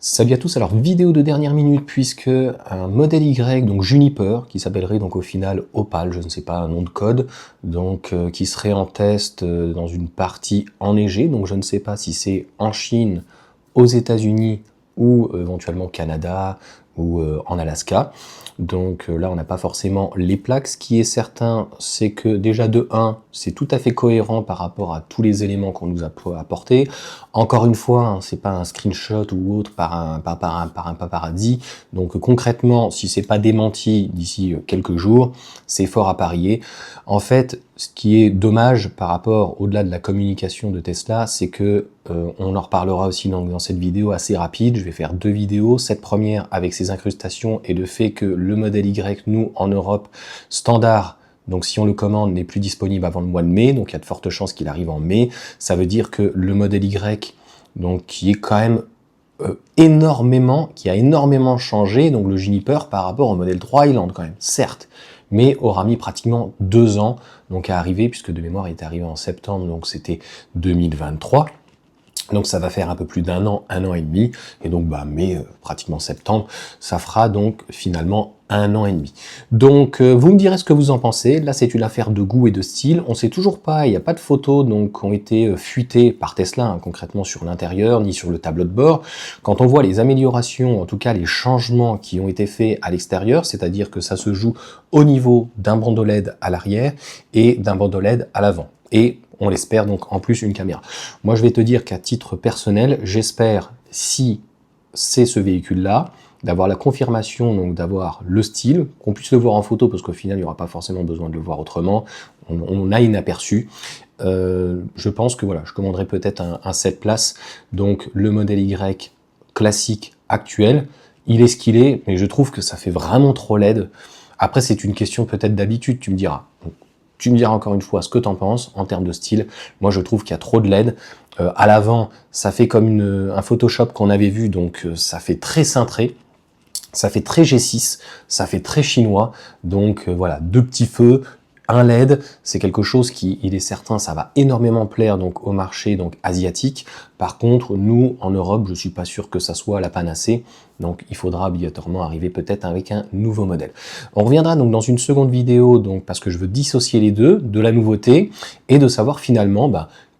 Salut à tous, alors vidéo de dernière minute puisque un modèle Y, donc Juniper, qui s'appellerait donc au final Opal, je ne sais pas, un nom de code, donc qui serait en test dans une partie enneigée, donc je ne sais pas si c'est en Chine, aux États-Unis ou éventuellement au Canada ou en Alaska. Donc là, on n'a pas forcément les plaques. Ce qui est certain, c'est que déjà de 1, c'est tout à fait cohérent par rapport à tous les éléments qu'on nous a apportés. Encore une fois, hein, c'est pas un screenshot ou autre par un paparazzi. Donc concrètement, si c'est pas démenti d'ici quelques jours, c'est fort à parier. En fait, ce qui est dommage par rapport au-delà de la communication de Tesla, c'est que on en reparlera aussi dans cette vidéo assez rapide. Je vais faire 2 vidéos. Cette première avec ses incrustations et le fait que le modèle Y, nous, en Europe, standard, donc si on le commande, n'est plus disponible avant le mois de mai, donc il y a de fortes chances qu'il arrive en mai. Ça veut dire que le modèle Y, donc qui est quand même qui a énormément changé, donc le Juniper par rapport au modèle 3 Highland quand même, certes, mais aura mis pratiquement 2 ans donc à arriver, puisque de mémoire il est arrivé en septembre, donc c'était 2023. Donc ça va faire un peu plus d'un an et demi, et donc mai, pratiquement septembre, ça fera donc finalement 1 an et demi. Donc vous me direz ce que vous en pensez. Là c'est une affaire de goût et de style, on sait toujours pas, il n'y a pas de photos donc qui ont été fuitées par Tesla hein, concrètement sur l'intérieur, ni sur le tableau de bord. Quand on voit les améliorations, en tout cas les changements qui ont été faits à l'extérieur, c'est-à-dire que ça se joue au niveau d'un bandeau LED à l'arrière et d'un bandeau LED à l'avant. Et on l'espère donc en plus une caméra. Moi je vais te dire qu'à titre personnel, j'espère, si c'est ce véhicule-là, d'avoir la confirmation, donc d'avoir le style, qu'on puisse le voir en photo, parce qu'au final il n'y aura pas forcément besoin de le voir autrement, on a inaperçu. Je pense que voilà, je commanderai peut-être un 7 places, donc le modèle Y classique actuel, il est ce qu'il est, mais je trouve que ça fait vraiment trop LED. Après c'est une question peut-être d'habitude, tu me diras. Donc, tu me diras encore une fois ce que tu en penses en termes de style. Moi, je trouve qu'il y a trop de LED. À l'avant, ça fait comme un Photoshop qu'on avait vu, donc ça fait très cintré. Ça fait très G6, ça fait très chinois. Donc voilà, 2 petits feux, un LED, c'est quelque chose qui, il est certain, ça va énormément plaire donc au marché donc asiatique. Par contre, nous, en Europe, je suis pas sûr que ça soit la panacée. Donc, il faudra obligatoirement arriver peut-être avec un nouveau modèle. On reviendra donc dans une seconde vidéo, donc parce que je veux dissocier les deux, de la nouveauté et de savoir finalement,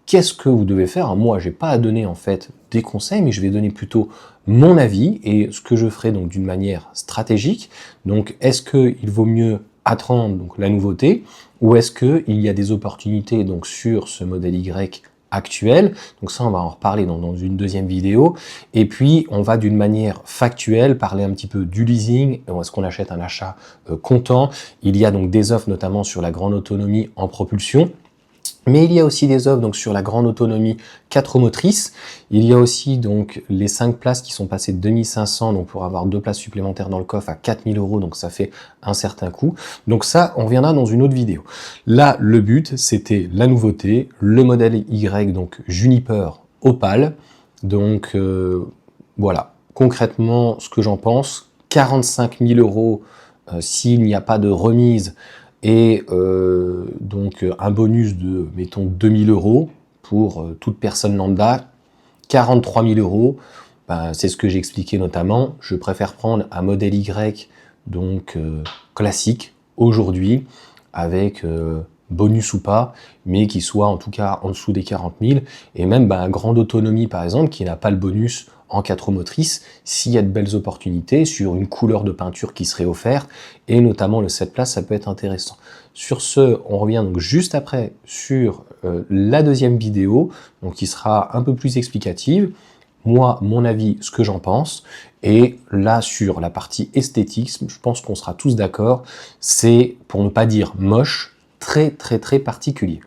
qu'est-ce que vous devez faire. Moi, j'ai pas à donner en fait des conseils, mais je vais donner plutôt mon avis et ce que je ferai donc d'une manière stratégique. Donc, est-ce qu'il vaut mieux attendre donc la nouveauté, ou est-ce qu'il y a des opportunités donc sur ce modèle Y actuel? Donc ça, on va en reparler dans une deuxième vidéo. Et puis, on va d'une manière factuelle parler un petit peu du leasing. Est-ce qu'on achète un achat comptant? Il y a donc des offres notamment sur la grande autonomie en propulsion. Mais il y a aussi des offres donc sur la grande autonomie 4 roues motrices. Il y a aussi donc les 5 places qui sont passées de 2500 donc pour avoir 2 places supplémentaires dans le coffre à 4000 €, donc ça fait un certain coût. Donc ça, on reviendra dans une autre vidéo. Là, le but, c'était la nouveauté, le modèle Y, donc Juniper Opal. Donc voilà, concrètement, ce que j'en pense, 45 000 € s'il n'y a pas de remise, et donc un bonus de, mettons, 2000 € pour toute personne lambda, 43 000 €, c'est ce que j'ai expliqué notamment. Je préfère prendre un modèle Y donc classique aujourd'hui, avec bonus ou pas, mais qui soit en tout cas en dessous des 40 000, et même un grande autonomie par exemple, qui n'a pas le bonus en 4 roues motrices, s'il y a de belles opportunités sur une couleur de peinture qui serait offerte, et notamment le 7 places, ça peut être intéressant. Sur ce, on revient donc juste après sur la deuxième vidéo, donc qui sera un peu plus explicative. Moi, mon avis, ce que j'en pense, et là sur la partie esthétique, je pense qu'on sera tous d'accord, c'est, pour ne pas dire moche, très très très particulier.